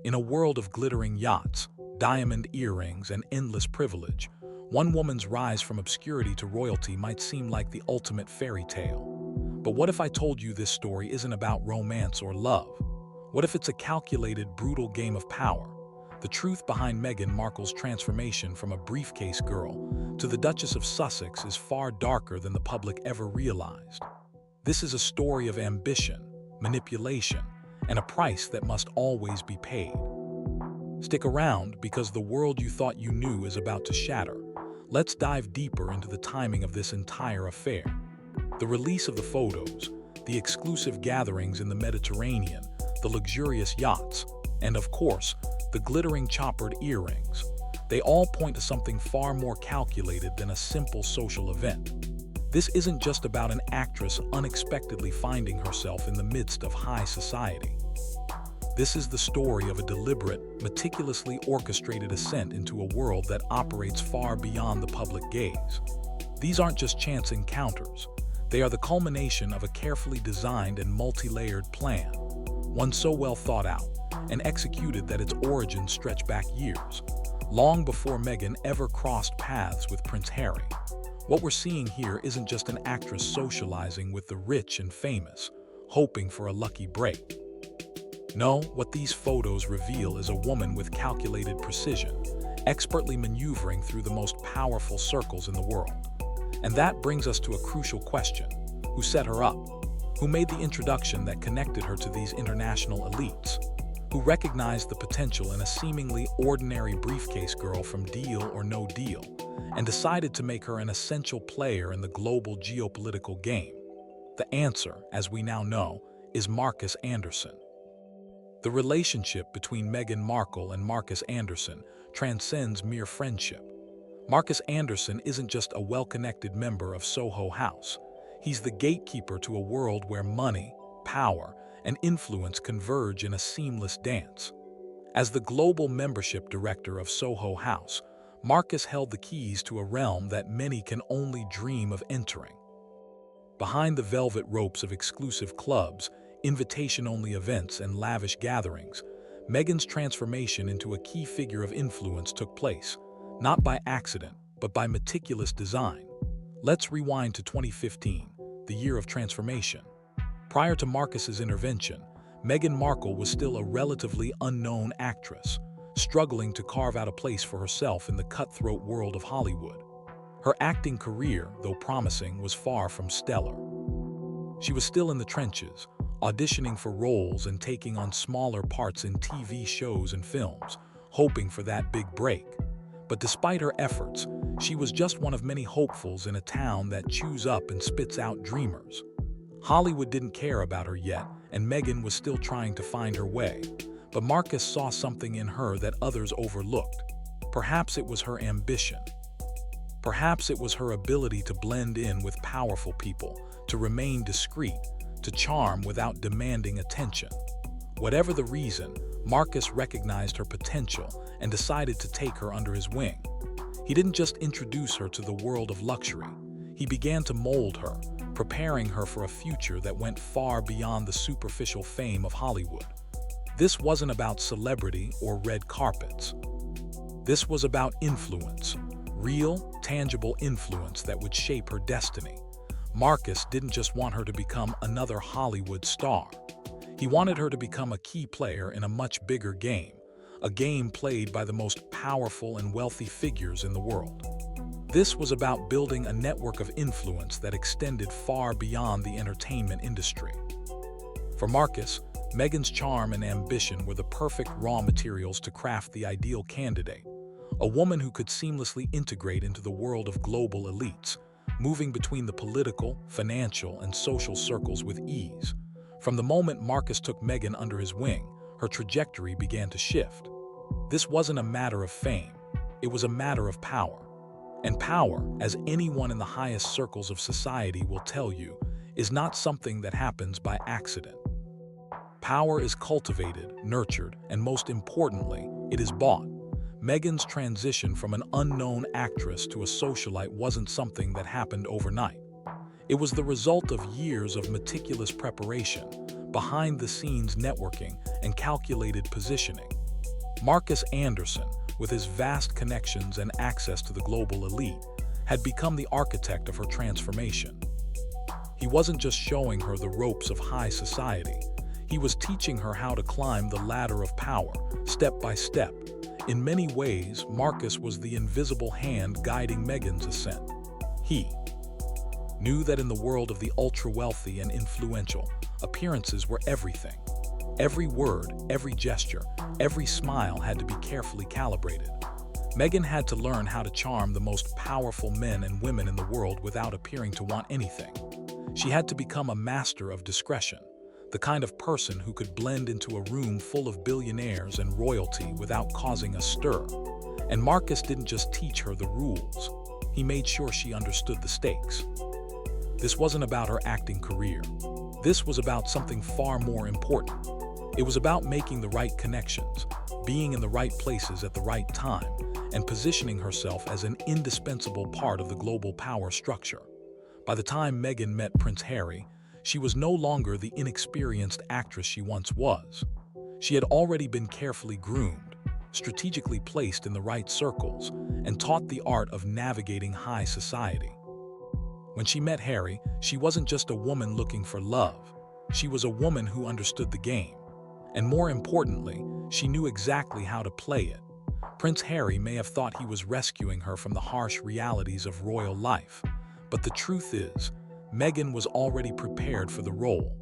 In a world of glittering yachts, diamond earrings, and endless privilege, one woman's rise from obscurity to royalty might seem like the ultimate fairy tale. But what if I told you this story isn't about romance or love? What if it's a calculated, brutal game of power? The truth behind Meghan Markle's transformation from a briefcase girl to the Duchess of Sussex is far darker than the public ever realized. This is a story of ambition, manipulation, and a price that must always be paid. Stick around, because the world you thought you knew is about to shatter. Let's dive deeper into the timing of this entire affair. The release of the photos, the exclusive gatherings in the Mediterranean, the luxurious yachts, and of course, the glittering choppered earrings. They all point to something far more calculated than a simple social event. This isn't just about an actress unexpectedly finding herself in the midst of high society. This is the story of a deliberate, meticulously orchestrated ascent into a world that operates far beyond the public gaze. These aren't just chance encounters. They are the culmination of a carefully designed and multi-layered plan, one so well thought out and executed that its origins stretch back years, long before Meghan ever crossed paths with Prince Harry. What we're seeing here isn't just an actress socializing with the rich and famous, hoping for a lucky break. No, what these photos reveal is a woman with calculated precision, expertly maneuvering through the most powerful circles in the world. And that brings us to a crucial question: who set her up? Who made the introduction that connected her to these international elites? Who recognized the potential in a seemingly ordinary briefcase girl from Deal or No Deal, and decided to make her an essential player in the global geopolitical game? The answer, as we now know, is Marcus Anderson. The relationship between Meghan Markle and Marcus Anderson transcends mere friendship. Marcus Anderson isn't just a well-connected member of Soho House. He's the gatekeeper to a world where money, power, and influence converge in a seamless dance. As the global membership director of Soho House, Marcus held the keys to a realm that many can only dream of entering. Behind the velvet ropes of exclusive clubs, invitation-only events, and lavish gatherings, Meghan's transformation into a key figure of influence took place, not by accident, but by meticulous design. Let's rewind to 2015, the year of transformation. Prior to Marcus's intervention, Meghan Markle was still a relatively unknown actress, struggling to carve out a place for herself in the cutthroat world of Hollywood. Her acting career, though promising, was far from stellar. She was still in the trenches, auditioning for roles and taking on smaller parts in TV shows and films, hoping for that big break. But despite her efforts, she was just one of many hopefuls in a town that chews up and spits out dreamers. Hollywood didn't care about her yet, and Meghan was still trying to find her way. But Marcus saw something in her that others overlooked. Perhaps it was her ambition. Perhaps it was her ability to blend in with powerful people, to remain discreet, to charm without demanding attention. Whatever the reason, Marcus recognized her potential and decided to take her under his wing. He didn't just introduce her to the world of luxury. He began to mold her, preparing her for a future that went far beyond the superficial fame of Hollywood. This wasn't about celebrity or red carpets. This was about influence, real, tangible influence that would shape her destiny. Marcus didn't just want her to become another Hollywood star. He wanted her to become a key player in a much bigger game, a game played by the most powerful and wealthy figures in the world. This was about building a network of influence that extended far beyond the entertainment industry. For Marcus, Meghan's charm and ambition were the perfect raw materials to craft the ideal candidate, a woman who could seamlessly integrate into the world of global elites, moving between the political, financial, and social circles with ease. From the moment Marcus took Meghan under his wing, her trajectory began to shift. This wasn't a matter of fame, it was a matter of power. And power, as anyone in the highest circles of society will tell you, is not something that happens by accident. Power is cultivated, nurtured, and most importantly, it is bought. Meghan's transition from an unknown actress to a socialite wasn't something that happened overnight. It was the result of years of meticulous preparation, behind-the-scenes networking, and calculated positioning. Marcus Anderson, with his vast connections and access to the global elite, had become the architect of her transformation. He wasn't just showing her the ropes of high society, he was teaching her how to climb the ladder of power, step by step. In many ways, Marcus was the invisible hand guiding Meghan's ascent. He knew that in the world of the ultra-wealthy and influential, appearances were everything. Every word, every gesture, every smile had to be carefully calibrated. Meghan had to learn how to charm the most powerful men and women in the world without appearing to want anything. She had to become a master of discretion, the kind of person who could blend into a room full of billionaires and royalty without causing a stir. And Marcus didn't just teach her the rules, he made sure she understood the stakes. This wasn't about her acting career. This was about something far more important. It was about making the right connections, being in the right places at the right time, and positioning herself as an indispensable part of the global power structure. By the time Meghan met Prince Harry, she was no longer the inexperienced actress she once was. She had already been carefully groomed, strategically placed in the right circles, and taught the art of navigating high society. When she met Harry, she wasn't just a woman looking for love. She was a woman who understood the game. And more importantly, she knew exactly how to play it. Prince Harry may have thought he was rescuing her from the harsh realities of royal life, but the truth is, Meghan was already prepared for the role.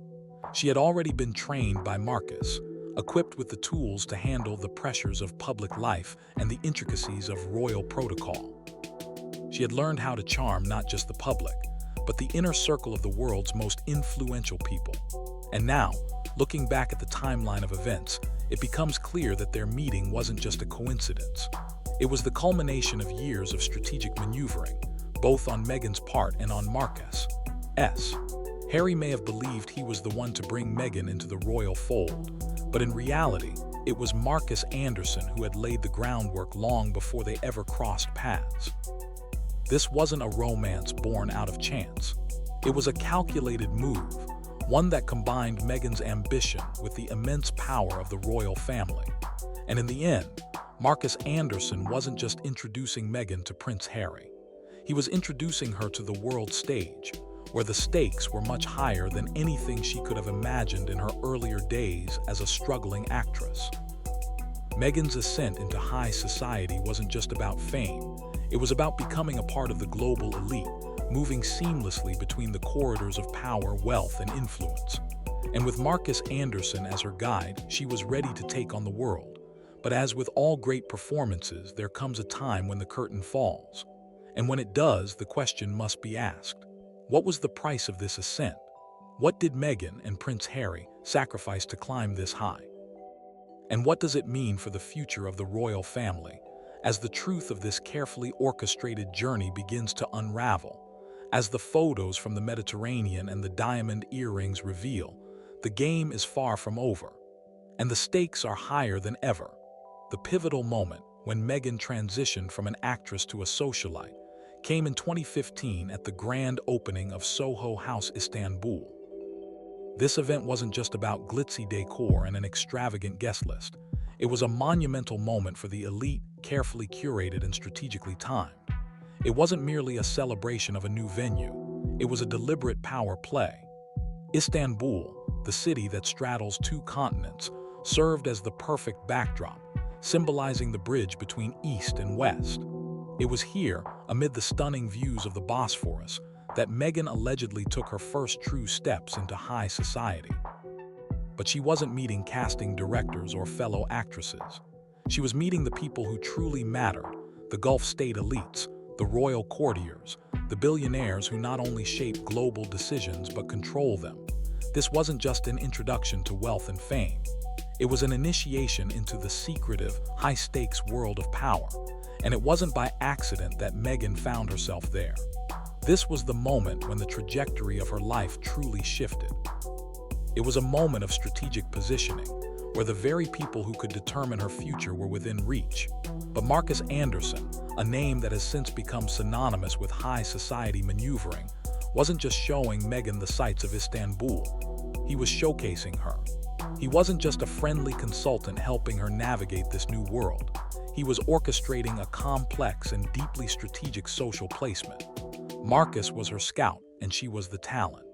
She had already been trained by Marcus, equipped with the tools to handle the pressures of public life and the intricacies of royal protocol. She had learned how to charm not just the public, but the inner circle of the world's most influential people. And now, looking back at the timeline of events, it becomes clear that their meeting wasn't just a coincidence. It was the culmination of years of strategic maneuvering, both on Meghan's part and on Marcus'. Harry may have believed he was the one to bring Meghan into the royal fold, but in reality, it was Marcus Anderson who had laid the groundwork long before they ever crossed paths. This wasn't a romance born out of chance. It was a calculated move, one that combined Meghan's ambition with the immense power of the royal family. And in the end, Marcus Anderson wasn't just introducing Meghan to Prince Harry. He was introducing her to the world stage, where the stakes were much higher than anything she could have imagined in her earlier days as a struggling actress. Meghan's ascent into high society wasn't just about fame. It was about becoming a part of the global elite, moving seamlessly between the corridors of power, wealth, and influence. And with Marcus Anderson as her guide, she was ready to take on the world. But as with all great performances, there comes a time when the curtain falls. And when it does, the question must be asked. What was the price of this ascent? What did Meghan and Prince Harry sacrifice to climb this high? And what does it mean for the future of the royal family, as the truth of this carefully orchestrated journey begins to unravel? As the photos from the Mediterranean and the diamond earrings reveal, the game is far from over, and the stakes are higher than ever. The pivotal moment, when Meghan transitioned from an actress to a socialite, came in 2015 at the grand opening of Soho House, Istanbul. This event wasn't just about glitzy decor and an extravagant guest list. It was a monumental moment for the elite, carefully curated and strategically timed. It wasn't merely a celebration of a new venue. It was a deliberate power play. Istanbul, the city that straddles two continents, served as the perfect backdrop, symbolizing the bridge between East and West. It was here, amid the stunning views of the Bosphorus, that Meghan allegedly took her first true steps into high society. But she wasn't meeting casting directors or fellow actresses. She was meeting the people who truly mattered, the Gulf state elites, the royal courtiers, the billionaires who not only shape global decisions but control them. This wasn't just an introduction to wealth and fame. It was an initiation into the secretive, high-stakes world of power. And it wasn't by accident that Meghan found herself there. This was the moment when the trajectory of her life truly shifted. It was a moment of strategic positioning, where the very people who could determine her future were within reach. But Marcus Anderson, a name that has since become synonymous with high society maneuvering, wasn't just showing Meghan the sights of Istanbul. He was showcasing her. He wasn't just a friendly consultant helping her navigate this new world. He was orchestrating a complex and deeply strategic social placement. Marcus was her scout, and she was the talent.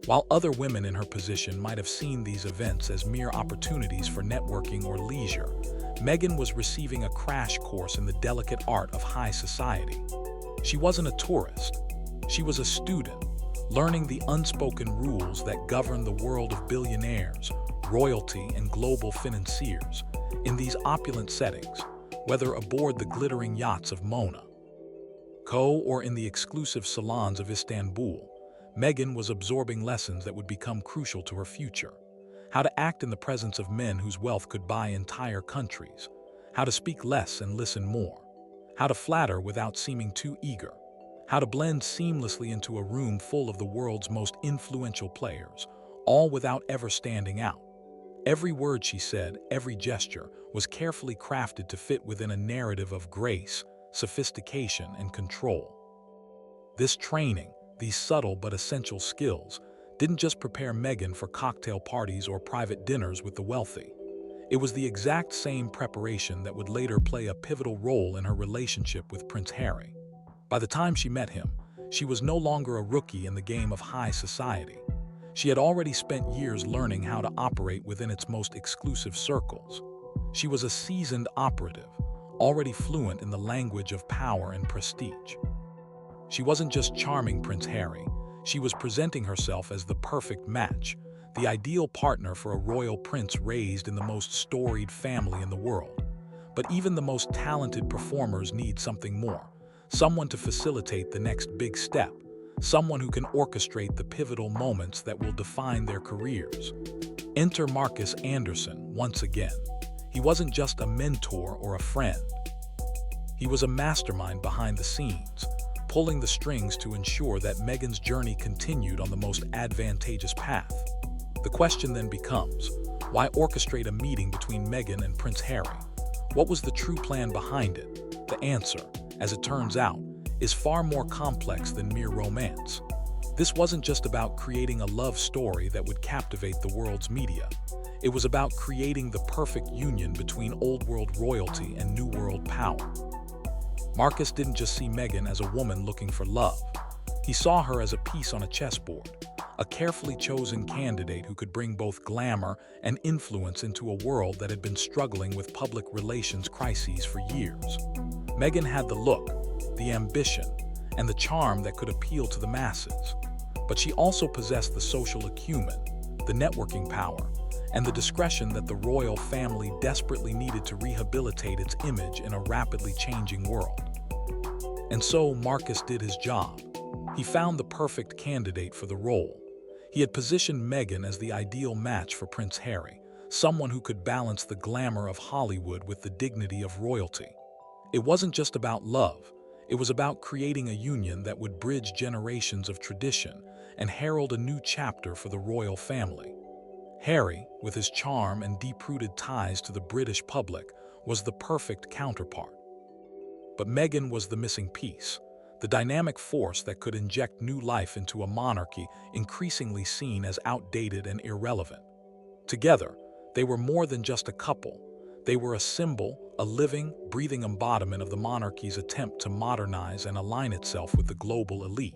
While other women in her position might have seen these events as mere opportunities for networking or leisure, Meghan was receiving a crash course in the delicate art of high society. She wasn't a tourist. She was a student, learning the unspoken rules that govern the world of billionaires, royalty, and global financiers. In these opulent settings, whether aboard the glittering yachts of Monaco or in the exclusive salons of Istanbul, Meghan was absorbing lessons that would become crucial to her future. How to act in the presence of men whose wealth could buy entire countries. How to speak less and listen more. How to flatter without seeming too eager. How to blend seamlessly into a room full of the world's most influential players, all without ever standing out. Every word she said, every gesture, was carefully crafted to fit within a narrative of grace, sophistication, and control. This training, these subtle but essential skills, didn't just prepare Meghan for cocktail parties or private dinners with the wealthy. It was the exact same preparation that would later play a pivotal role in her relationship with Prince Harry. By the time she met him, she was no longer a rookie in the game of high society. She had already spent years learning how to operate within its most exclusive circles. She was a seasoned operative, already fluent in the language of power and prestige. She wasn't just charming Prince Harry, she was presenting herself as the perfect match, the ideal partner for a royal prince raised in the most storied family in the world. But even the most talented performers need something more, someone to facilitate the next big step, someone who can orchestrate the pivotal moments that will define their careers. Enter Marcus Anderson once again. He wasn't just a mentor or a friend. He was a mastermind behind the scenes, pulling the strings to ensure that Meghan's journey continued on the most advantageous path. The question then becomes, why orchestrate a meeting between Meghan and Prince Harry? What was the true plan behind it? The answer, as it turns out, is far more complex than mere romance. This wasn't just about creating a love story that would captivate the world's media. It was about creating the perfect union between old-world royalty and new-world power. Marcus didn't just see Meghan as a woman looking for love. He saw her as a piece on a chessboard, a carefully chosen candidate who could bring both glamour and influence into a world that had been struggling with public relations crises for years. Meghan had the look, the ambition, and the charm that could appeal to the masses. But she also possessed the social acumen, the networking power, and the discretion that the royal family desperately needed to rehabilitate its image in a rapidly changing world. And so Marcus did his job. He found the perfect candidate for the role. He had positioned Meghan as the ideal match for Prince Harry, someone who could balance the glamour of Hollywood with the dignity of royalty. It wasn't just about love. It was about creating a union that would bridge generations of tradition and herald a new chapter for the royal family. Harry, with his charm and deep-rooted ties to the British public, was the perfect counterpart. But Meghan was the missing piece, the dynamic force that could inject new life into a monarchy increasingly seen as outdated and irrelevant. Together, they were more than just a couple. They were a symbol, a living, breathing embodiment of the monarchy's attempt to modernize and align itself with the global elite.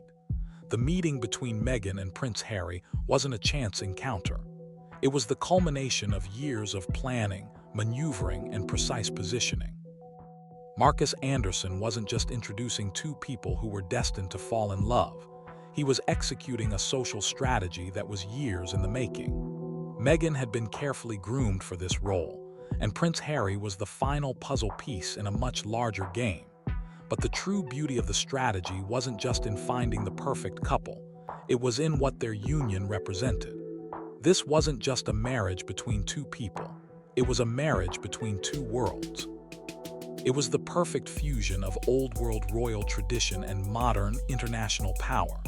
The meeting between Meghan and Prince Harry wasn't a chance encounter. It was the culmination of years of planning, maneuvering, and precise positioning. Marcus Anderson wasn't just introducing two people who were destined to fall in love. He was executing a social strategy that was years in the making. Meghan had been carefully groomed for this role, and Prince Harry was the final puzzle piece in a much larger game. But the true beauty of the strategy wasn't just in finding the perfect couple. It was in what their union represented. This wasn't just a marriage between two people. It was a marriage between two worlds. It was the perfect fusion of old-world royal tradition and modern international power.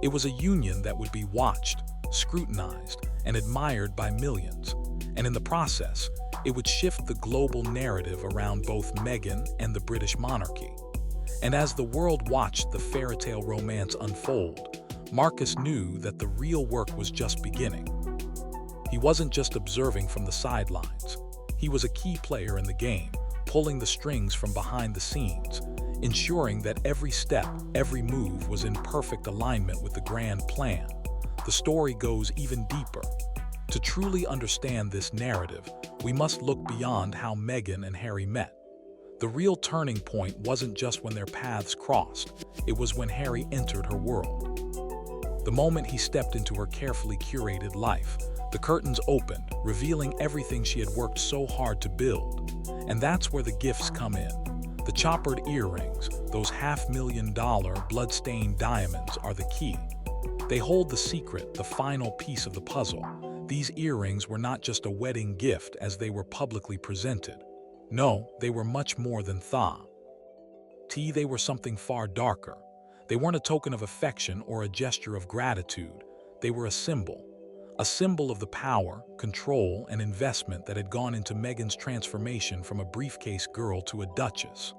It was a union that would be watched, scrutinized, and admired by millions. And in the process, it would shift the global narrative around both Meghan and the British monarchy. And as the world watched the fairy-tale romance unfold, Marcus knew that the real work was just beginning. He wasn't just observing from the sidelines. He was a key player in the game, pulling the strings from behind the scenes, ensuring that every step, every move was in perfect alignment with the grand plan. The story goes even deeper. To truly understand this narrative, we must look beyond how Meghan and Harry met. The real turning point wasn't just when their paths crossed, it was when Harry entered her world. The moment he stepped into her carefully curated life, the curtains opened, revealing everything she had worked so hard to build. And that's where the gifts come in. The choppered earrings, those $500,000 blood-stained diamonds, are the key. They hold the secret, the final piece of the puzzle. These earrings were not just a wedding gift as they were publicly presented. No, they were much more than they were something far darker. They weren't a token of affection or a gesture of gratitude. They were a symbol of the power, control, and investment that had gone into Meghan's transformation from a briefcase girl to a duchess.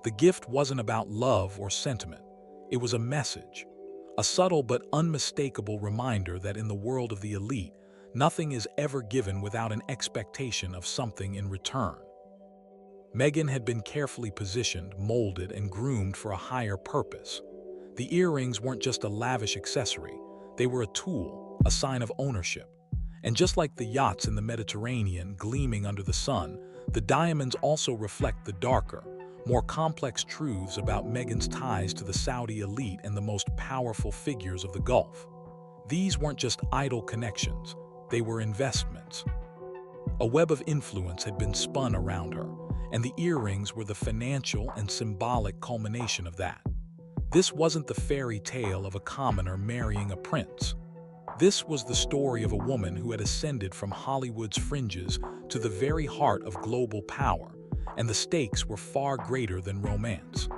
The gift wasn't about love or sentiment. It was a message, a subtle but unmistakable reminder that in the world of the elite, nothing is ever given without an expectation of something in return. Meghan had been carefully positioned, molded, and groomed for a higher purpose. The earrings weren't just a lavish accessory. They were a tool, a sign of ownership. And just like the yachts in the Mediterranean gleaming under the sun, the diamonds also reflect the darker, more complex truths about Meghan's ties to the Saudi elite and the most powerful figures of the Gulf. These weren't just idle connections, they were investments. A web of influence had been spun around her, and the earrings were the financial and symbolic culmination of that. This wasn't the fairy tale of a commoner marrying a prince. This was the story of a woman who had ascended from Hollywood's fringes to the very heart of global power, and the stakes were far greater than romance.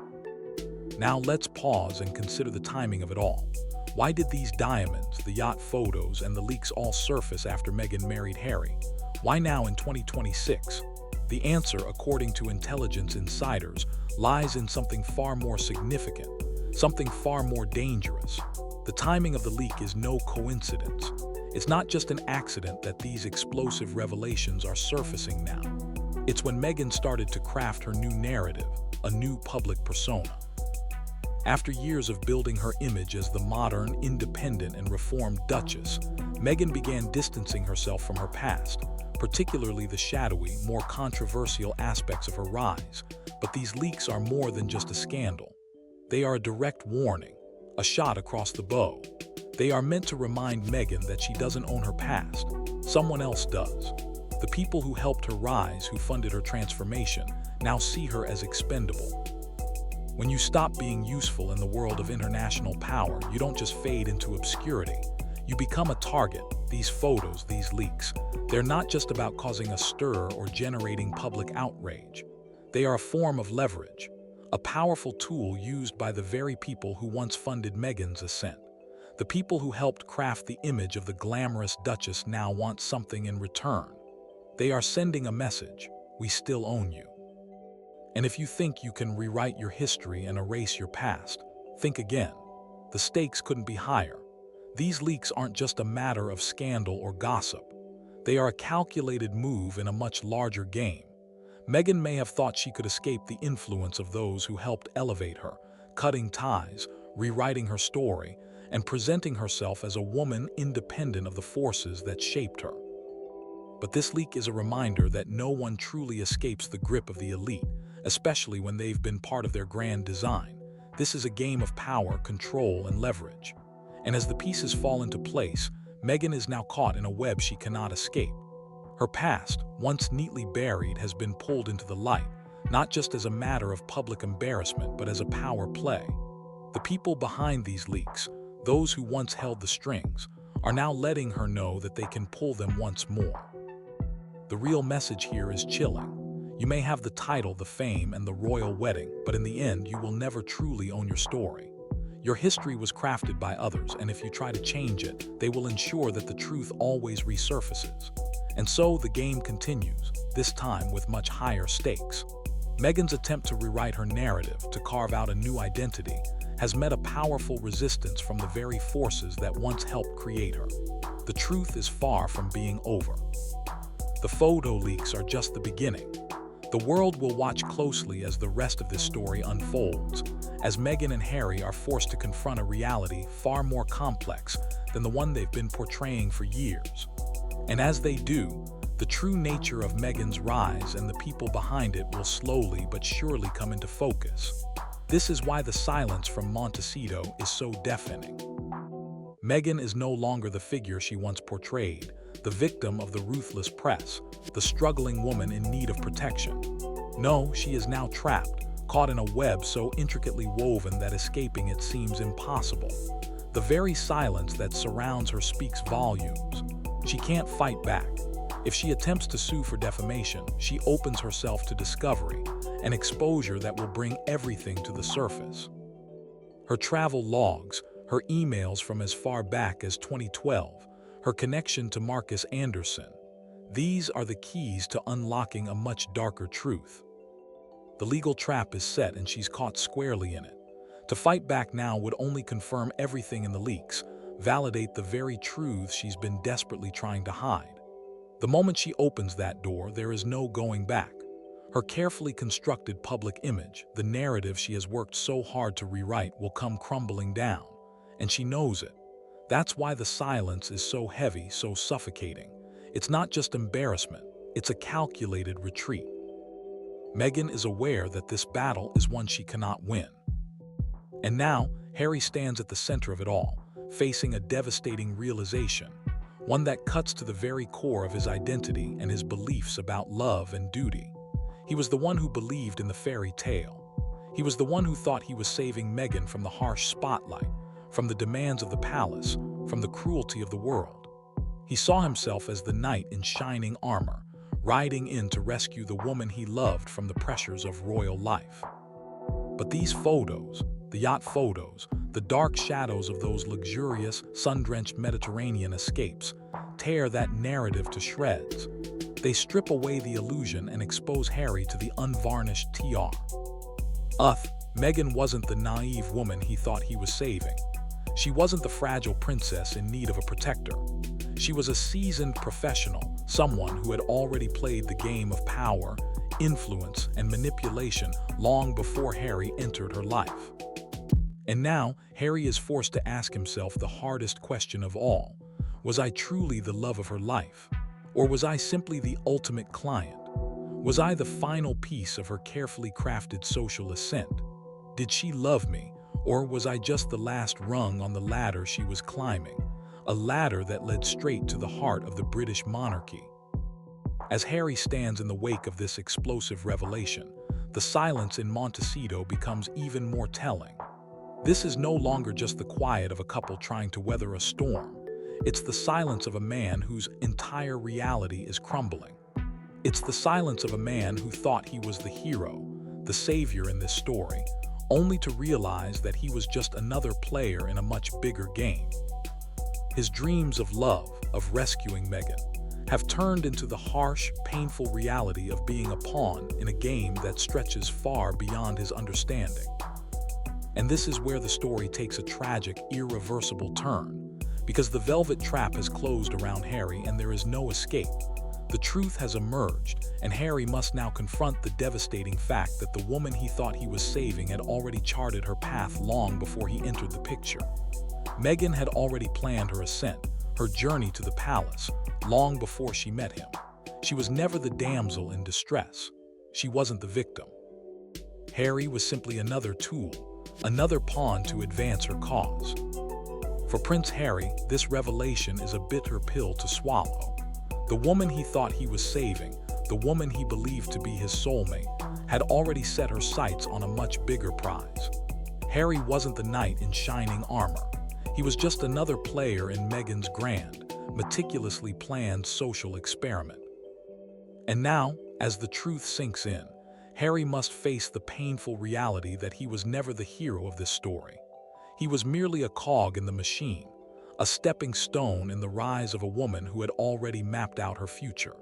Now let's pause and consider the timing of it all. Why did these diamonds, the yacht photos, and the leaks all surface after Meghan married Harry? Why now in 2026? The answer, according to intelligence insiders, lies in something far more significant, something far more dangerous. The timing of the leak is no coincidence. It's not just an accident that these explosive revelations are surfacing now. It's when Meghan started to craft her new narrative, a new public persona. After years of building her image as the modern, independent, and reformed Duchess, Meghan began distancing herself from her past, particularly the shadowy, more controversial aspects of her rise. But these leaks are more than just a scandal. They are a direct warning, a shot across the bow. They are meant to remind Meghan that she doesn't own her past. Someone else does. The people who helped her rise, who funded her transformation, now see her as expendable. When you stop being useful in the world of international power, you don't just fade into obscurity. You become a target. These photos, these leaks, they're not just about causing a stir or generating public outrage. They are a form of leverage, a powerful tool used by the very people who once funded Meghan's ascent. The people who helped craft the image of the glamorous Duchess now want something in return. They are sending a message: we still own you. And if you think you can rewrite your history and erase your past, think again. The stakes couldn't be higher. These leaks aren't just a matter of scandal or gossip. They are a calculated move in a much larger game. Meghan may have thought she could escape the influence of those who helped elevate her, cutting ties, rewriting her story, and presenting herself as a woman independent of the forces that shaped her. But this leak is a reminder that no one truly escapes the grip of the elite, especially when they've been part of their grand design. This is a game of power, control, and leverage. And as the pieces fall into place, Meghan is now caught in a web she cannot escape. Her past, once neatly buried, has been pulled into the light, not just as a matter of public embarrassment, but as a power play. The people behind these leaks, those who once held the strings, are now letting her know that they can pull them once more. The real message here is chilling. You may have the title, the fame, and the royal wedding, but in the end, you will never truly own your story. Your history was crafted by others, and if you try to change it, they will ensure that the truth always resurfaces. And so the game continues, this time with much higher stakes. Meghan's attempt to rewrite her narrative, to carve out a new identity, has met a powerful resistance from the very forces that once helped create her. The truth is far from being over. The photo leaks are just the beginning. The world will watch closely as the rest of this story unfolds, as Meghan and Harry are forced to confront a reality far more complex than the one they've been portraying for years. And as they do, the true nature of Meghan's rise and the people behind it will slowly but surely come into focus. This is why the silence from Montecito is so deafening. Meghan is no longer the figure she once portrayed, the victim of the ruthless press, the struggling woman in need of protection. No, she is now trapped, caught in a web so intricately woven that escaping it seems impossible. The very silence that surrounds her speaks volumes. She can't fight back. If she attempts to sue for defamation, she opens herself to discovery, an exposure that will bring everything to the surface. Her travel logs, her emails from as far back as 2012, her connection to Marcus Anderson. These are the keys to unlocking a much darker truth. The legal trap is set and she's caught squarely in it. To fight back now would only confirm everything in the leaks, validate the very truths she's been desperately trying to hide. The moment she opens that door, there is no going back. Her carefully constructed public image, the narrative she has worked so hard to rewrite, will come crumbling down, and she knows it. That's why the silence is so heavy, so suffocating. It's not just embarrassment, it's a calculated retreat. Meghan is aware that this battle is one she cannot win. And now, Harry stands at the center of it all, facing a devastating realization, one that cuts to the very core of his identity and his beliefs about love and duty. He was the one who believed in the fairy tale. He was the one who thought he was saving Meghan from the harsh spotlight, from the demands of the palace, from the cruelty of the world. He saw himself as the knight in shining armor, riding in to rescue the woman he loved from the pressures of royal life. But these photos, the yacht photos, the dark shadows of those luxurious, sun-drenched Mediterranean escapes, tear that narrative to shreds. They strip away the illusion and expose Harry to the unvarnished TR. Meghan wasn't the naive woman he thought he was saving. She wasn't the fragile princess in need of a protector. She was a seasoned professional, someone who had already played the game of power, influence, and manipulation long before Harry entered her life. And now, Harry is forced to ask himself the hardest question of all. Was I truly the love of her life? Or was I simply the ultimate client? Was I the final piece of her carefully crafted social ascent? Did she love me? Or was I just the last rung on the ladder she was climbing, a ladder that led straight to the heart of the British monarchy? As Harry stands in the wake of this explosive revelation, the silence in Montecito becomes even more telling. This is no longer just the quiet of a couple trying to weather a storm. It's the silence of a man whose entire reality is crumbling. It's the silence of a man who thought he was the hero, the savior in this story, only to realize that he was just another player in a much bigger game. His dreams of love, of rescuing Meghan, have turned into the harsh, painful reality of being a pawn in a game that stretches far beyond his understanding. And this is where the story takes a tragic, irreversible turn, because the velvet trap has closed around Harry and there is no escape. The truth has emerged, and Harry must now confront the devastating fact that the woman he thought he was saving had already charted her path long before he entered the picture. Meghan had already planned her ascent, her journey to the palace, long before she met him. She was never the damsel in distress. She wasn't the victim. Harry was simply another tool, another pawn to advance her cause. For Prince Harry, this revelation is a bitter pill to swallow. The woman he thought he was saving, the woman he believed to be his soulmate, had already set her sights on a much bigger prize. Harry wasn't the knight in shining armor. He was just another player in Meghan's grand, meticulously planned social experiment. And now, as the truth sinks in, Harry must face the painful reality that he was never the hero of this story. He was merely a cog in the machine, a stepping stone in the rise of a woman who had already mapped out her future.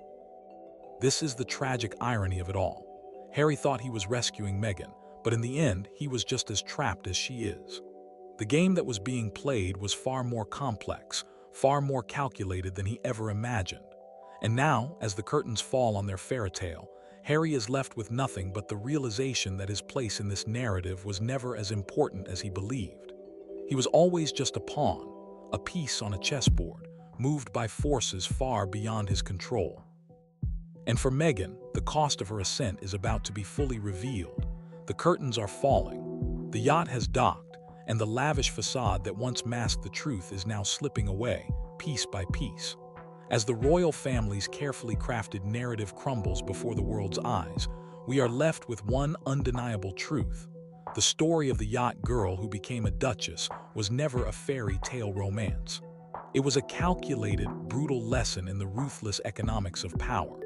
This is the tragic irony of it all. Harry thought he was rescuing Meghan, But in the end, he was just as trapped as she is. The game that was being played was far more complex, far more calculated than he ever imagined. And now, as the curtains fall on their fairy tale, Harry is left with nothing but the realization that his place in this narrative was never as important as he believed. He was always just a pawn, a piece on a chessboard, moved by forces far beyond his control. And for Meghan, the cost of her ascent is about to be fully revealed. The curtains are falling, the yacht has docked, and the lavish facade that once masked the truth is now slipping away, piece by piece. As the royal family's carefully crafted narrative crumbles before the world's eyes, we are left with one undeniable truth. The story of the yacht girl who became a duchess was never a fairy tale romance. It was a calculated, brutal lesson in the ruthless economics of power.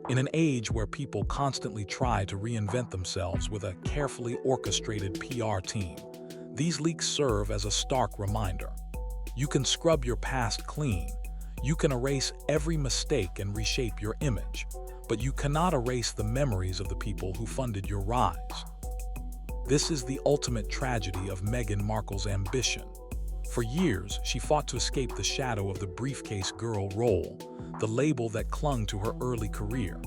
In an age where people constantly try to reinvent themselves with a carefully orchestrated PR team, these leaks serve as a stark reminder. You can scrub your past clean, you can erase every mistake and reshape your image, but you cannot erase the memories of the people who funded your rise. This is the ultimate tragedy of Meghan Markle's ambition. For years, she fought to escape the shadow of the briefcase girl role, the label that clung to her early career.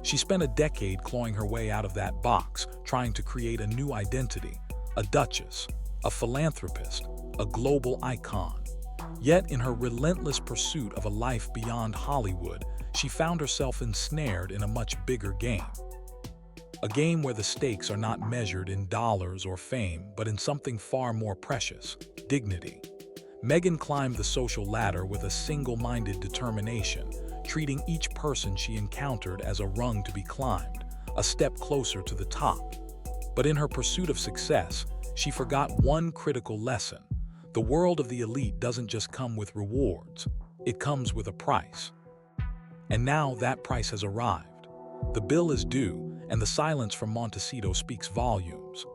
She spent a decade clawing her way out of that box, trying to create a new identity, a duchess, a philanthropist, a global icon. Yet, in her relentless pursuit of a life beyond Hollywood, she found herself ensnared in a much bigger game. A game where the stakes are not measured in dollars or fame, but in something far more precious: dignity. Meghan climbed the social ladder with a single-minded determination, treating each person she encountered as a rung to be climbed, a step closer to the top. But in her pursuit of success, she forgot one critical lesson. The world of the elite doesn't just come with rewards, it comes with a price. And now that price has arrived. The bill is due, and the silence from Montecito speaks volumes.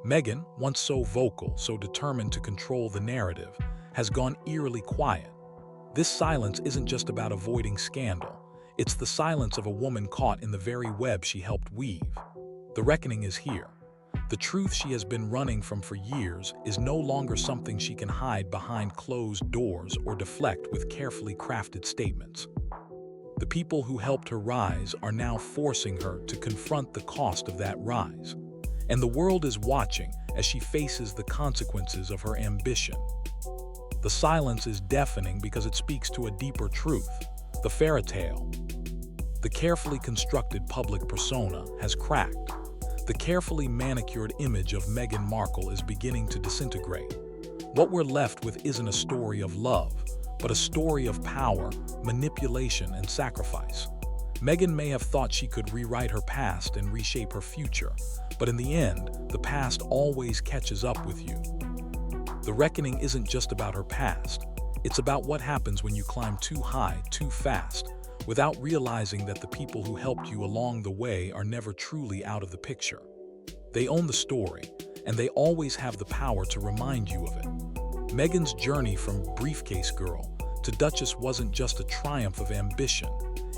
Meghan, once so vocal, so determined to control the narrative, has gone eerily quiet. This silence isn't just about avoiding scandal. It's the silence of a woman caught in the very web she helped weave. The reckoning is here. The truth she has been running from for years is no longer something she can hide behind closed doors or deflect with carefully crafted statements. The people who helped her rise are now forcing her to confront the cost of that rise. And the world is watching as she faces the consequences of her ambition. The silence is deafening because it speaks to a deeper truth: the fairy tale. The carefully constructed public persona has cracked. The carefully manicured image of Meghan Markle is beginning to disintegrate. What we're left with isn't a story of love, but a story of power, manipulation, and sacrifice. Meghan may have thought she could rewrite her past and reshape her future, but in the end, the past always catches up with you. The reckoning isn't just about her past. It's about what happens when you climb too high, too fast, without realizing that the people who helped you along the way are never truly out of the picture. They own the story, and they always have the power to remind you of it. Meghan's journey from briefcase girl to duchess wasn't just a triumph of ambition.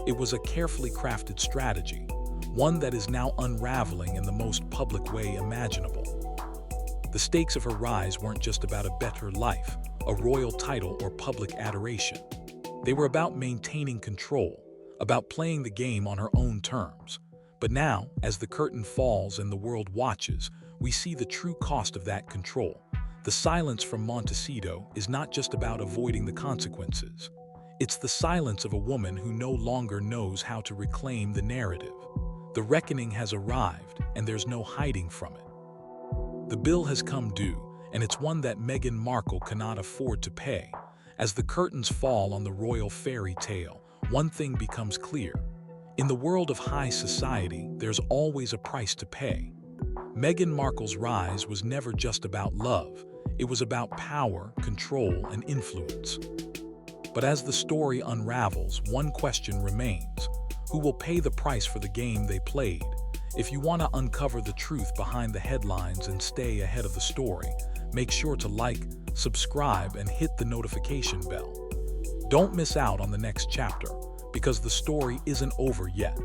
It was a carefully crafted strategy, one that is now unraveling in the most public way imaginable. The stakes of her rise weren't just about a better life, a royal title, or public adoration. They were about maintaining control, about playing the game on her own terms. But now, as the curtain falls and the world watches, we see the true cost of that control. The silence from Montecito is not just about avoiding the consequences. It's the silence of a woman who no longer knows how to reclaim the narrative. The reckoning has arrived, and there's no hiding from it. The bill has come due, and it's one that Meghan Markle cannot afford to pay. As the curtains fall on the royal fairy tale, one thing becomes clear. In the world of high society, there's always a price to pay. Meghan Markle's rise was never just about love. It was about power, control, and influence. But as the story unravels, one question remains: who will pay the price for the game they played? If you want to uncover the truth behind the headlines and stay ahead of the story, make sure to like, subscribe, and hit the notification bell. Don't miss out on the next chapter, because the story isn't over yet.